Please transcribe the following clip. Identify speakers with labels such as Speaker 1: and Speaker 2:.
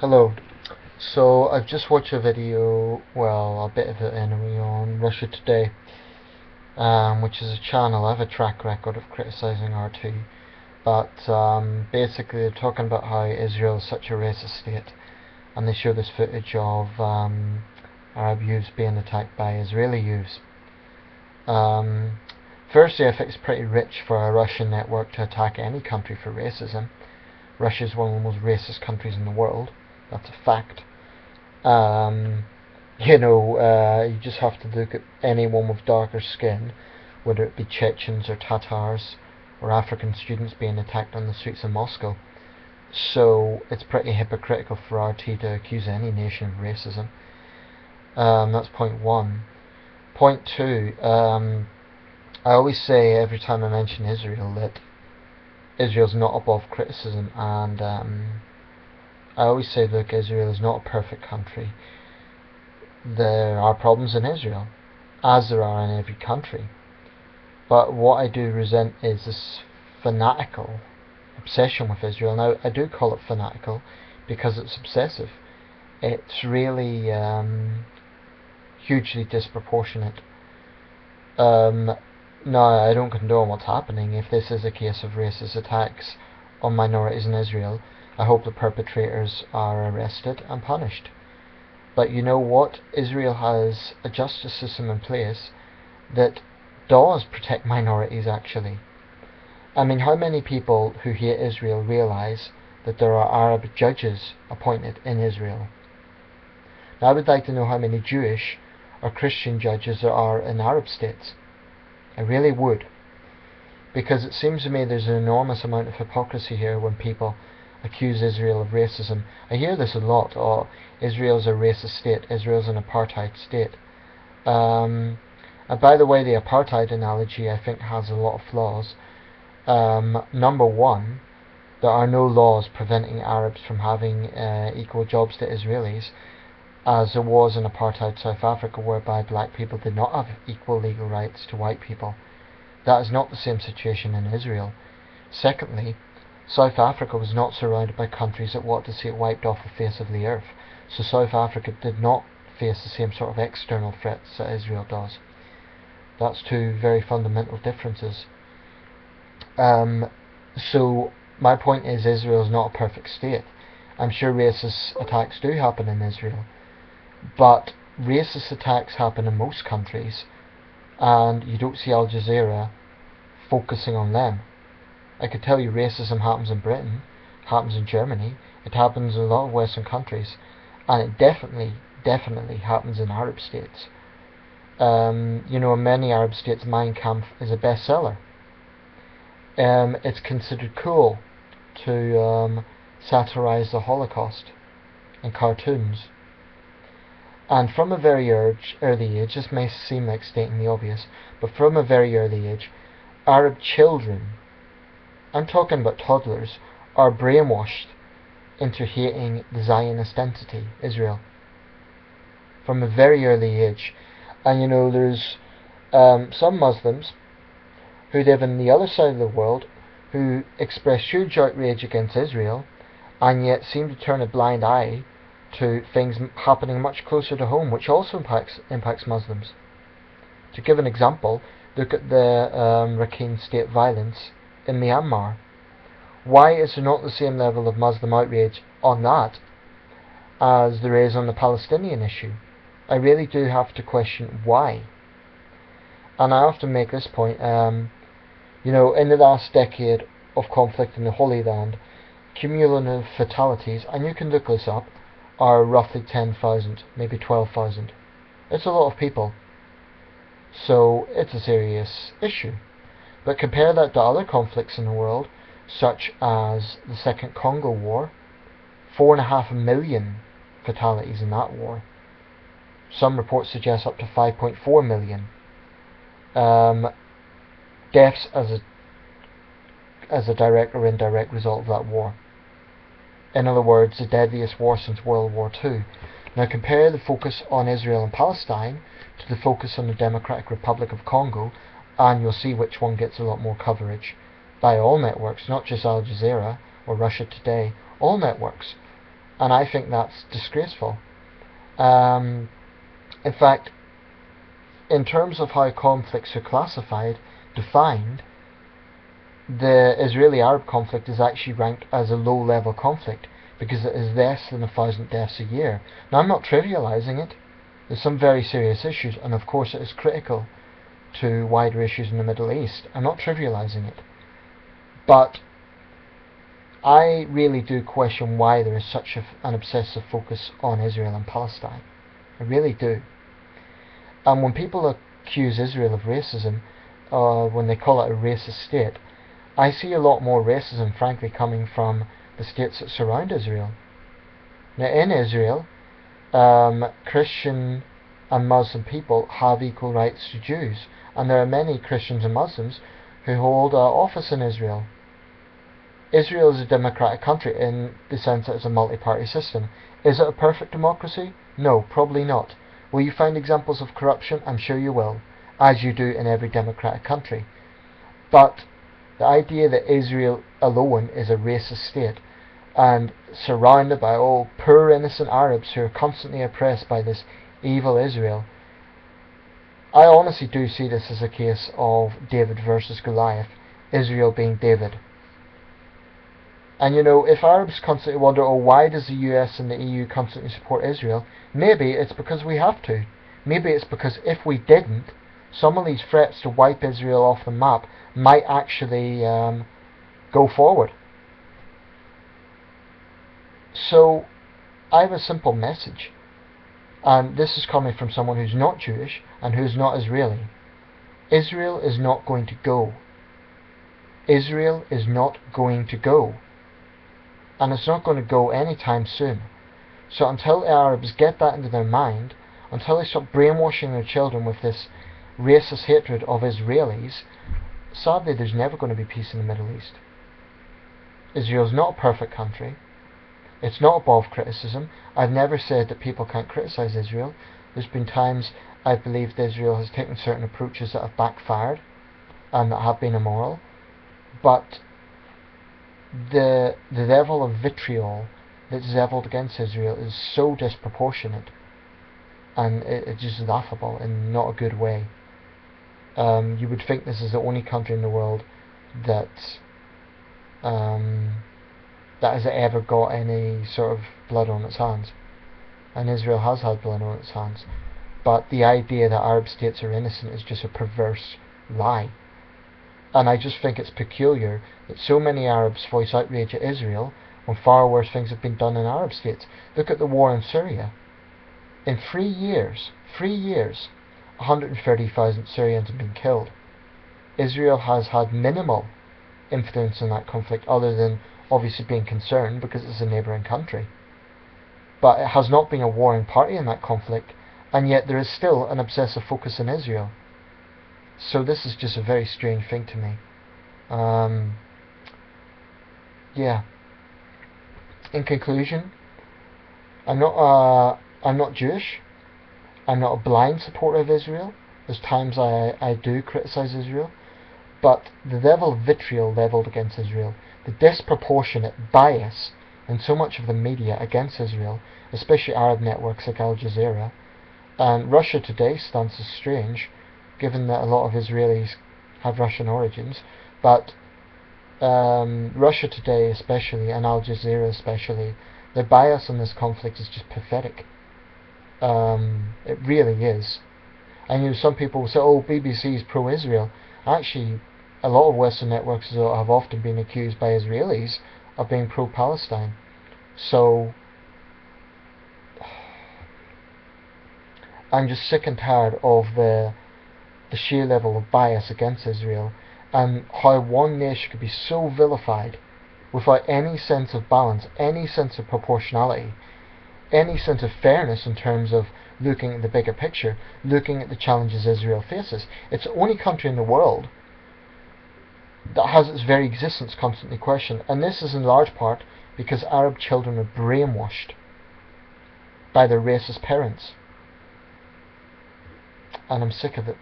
Speaker 1: Hello. So I've just watched a video, well, a bit of it anyway, on Russia Today, which is a channel. I have a track record of criticising RT, but basically they're talking about how Israel is such a racist state, and they show this footage of Arab youths being attacked by Israeli youths. Um, Firstly, I think it's pretty rich for a Russian network to attack any country for racism. Russia is one of the most racist countries in the world. That's a fact. Um, you just have to look at anyone with darker skin, whether it be Chechens or Tatars or African students being attacked on the streets of Moscow. So it's pretty hypocritical for RT to accuse any nation of racism. That's point one. Point two, I always say every time I mention Israel that Israel's not above criticism, and I always say, look, Israel is not a perfect country. There are problems in Israel, as there are in every country. But what I do resent is this fanatical obsession with Israel. Now, I do call it fanatical because it's obsessive. It's really hugely disproportionate. Now, I don't condone what's happening. If this is a case of racist attacks on minorities in Israel, I hope the perpetrators are arrested and punished. But you know what? Israel has a justice system in place that does protect minorities, actually. I mean, how many people who hate Israel realise that there are Arab judges appointed in Israel? Now, I would like to know how many Jewish or Christian judges there are in Arab states. I really would. Because it seems to me there's an enormous amount of hypocrisy here when people accuse Israel of racism. I hear this a lot. Oh, Israel's a racist state. Israel's an apartheid state. And by the way, the apartheid analogy I think has a lot of flaws. Number one, there are no laws preventing Arabs from having equal jobs to Israelis, as there was in apartheid South Africa, whereby black people did not have equal legal rights to white people. That is not the same situation in Israel. Secondly, South Africa was not surrounded by countries that wanted to see it wiped off the face of the earth, so South Africa did not face the same sort of external threats that Israel does. That's two very fundamental differences. So my point is, Israel is not a perfect state. I'm sure racist attacks do happen in Israel, but racist attacks happen in most countries, and you don't see Al Jazeera focusing on them. I could tell you racism happens in Britain, happens in Germany, it happens in a lot of Western countries, and it definitely happens in Arab states. In many Arab states, Mein Kampf is a bestseller. It's considered cool to satirize the Holocaust in cartoons. And from a very early age, this may seem like stating the obvious, but from a very early age, Arab children, I'm talking about toddlers, are brainwashed into hating the Zionist entity, Israel, from a very early age. And there's some Muslims who live in the other side of the world who express huge outrage against Israel and yet seem to turn a blind eye to things happening much closer to home, which also impacts Muslims. To give an example, look at the Rakhine state violence in Myanmar. Why is there not the same level of Muslim outrage on that as there is on the Palestinian issue? I really do have to question why. And I often make this point, in the last decade of conflict in the Holy Land, cumulative fatalities, and you can look this up, are roughly 10,000, maybe 12,000. It's a lot of people. So it's a serious issue. But compare that to other conflicts in the world, such as the Second Congo War, 4.5 million fatalities in that war. Some reports suggest up to 5.4 million. Deaths as a direct or indirect result of that war. In other words, the deadliest war since World War II. Now compare the focus on Israel and Palestine to the focus on the Democratic Republic of Congo, and you'll see which one gets a lot more coverage by all networks, not just Al Jazeera or Russia Today, all networks. And I think that's disgraceful. In fact, in terms of how conflicts are classified, defined, the Israeli-Arab conflict is actually ranked as a low-level conflict because it is less than 1,000 deaths a year. Now, I'm not trivializing it. There's some very serious issues, and of course it is critical to wider issues in the Middle East. I'm not trivializing it. But I really do question why there is such an obsessive focus on Israel and Palestine. I really do. And when people accuse Israel of racism, when they call it a racist state, I see a lot more racism, frankly, coming from the states that surround Israel. Now, in Israel, Christian and Muslim people have equal rights to Jews, and there are many Christians and Muslims who hold office in Israel. Israel is a democratic country in the sense that it's a multi-party system. Is it a perfect democracy? No, probably not. Will you find examples of corruption? I'm sure you will, as you do in every democratic country. But the idea that Israel alone is a racist state and surrounded by poor innocent Arabs who are constantly oppressed by this evil Israel, I honestly do see this as a case of David versus Goliath, Israel being David. And if Arabs constantly wonder, why does the US and the EU constantly support Israel? Maybe it's because we have to. Maybe it's because if we didn't, some of these threats to wipe Israel off the map might actually go forward. So, I have a simple message. And this is coming from someone who's not Jewish and who's not Israeli. Israel is not going to go. Israel is not going to go. And it's not going to go anytime soon. So until Arabs get that into their mind, until they stop brainwashing their children with this racist hatred of Israelis, sadly there's never going to be peace in the Middle East. Israel's not a perfect country. It's not above criticism. I've never said that people can't criticize Israel. There's been times I've believed Israel has taken certain approaches that have backfired and that have been immoral. But the level of vitriol that's leveled against Israel is so disproportionate, and it's just laughable in not a good way. You would think this is the only country in the world that has ever got any sort of blood on its hands, and Israel has had blood on its hands. But the idea that Arab states are innocent is just a perverse lie. And I just think it's peculiar that so many Arabs voice outrage at Israel when far worse things have been done in Arab states. Look at the war in Syria. In 3 years, 130,000 Syrians have been killed. Israel has had minimal influence in that conflict, other than obviously being concerned because it's a neighbouring country. But it has not been a warring party in that conflict, and yet there is still an obsessive focus in Israel. So this is just a very strange thing to me. Yeah. In conclusion, I'm not Jewish. I'm not a blind supporter of Israel. There's times I do criticize Israel, but the level of vitriol leveled against Israel, the disproportionate bias in so much of the media against Israel, especially Arab networks like Al Jazeera, and Russia Today's stance is strange, given that a lot of Israelis have Russian origins, but Russia Today especially, and Al Jazeera especially, their bias on this conflict is just pathetic. It really is. And some people will say, BBC is pro-Israel. Actually, a lot of Western networks have often been accused by Israelis of being pro-Palestine. So, I'm just sick and tired of the sheer level of bias against Israel, and how one nation could be so vilified without any sense of balance, any sense of proportionality, any sense of fairness in terms of looking at the bigger picture, looking at the challenges Israel faces. It's the only country in the world that has its very existence constantly questioned, and this is in large part because Arab children are brainwashed by their racist parents. And I'm sick of it.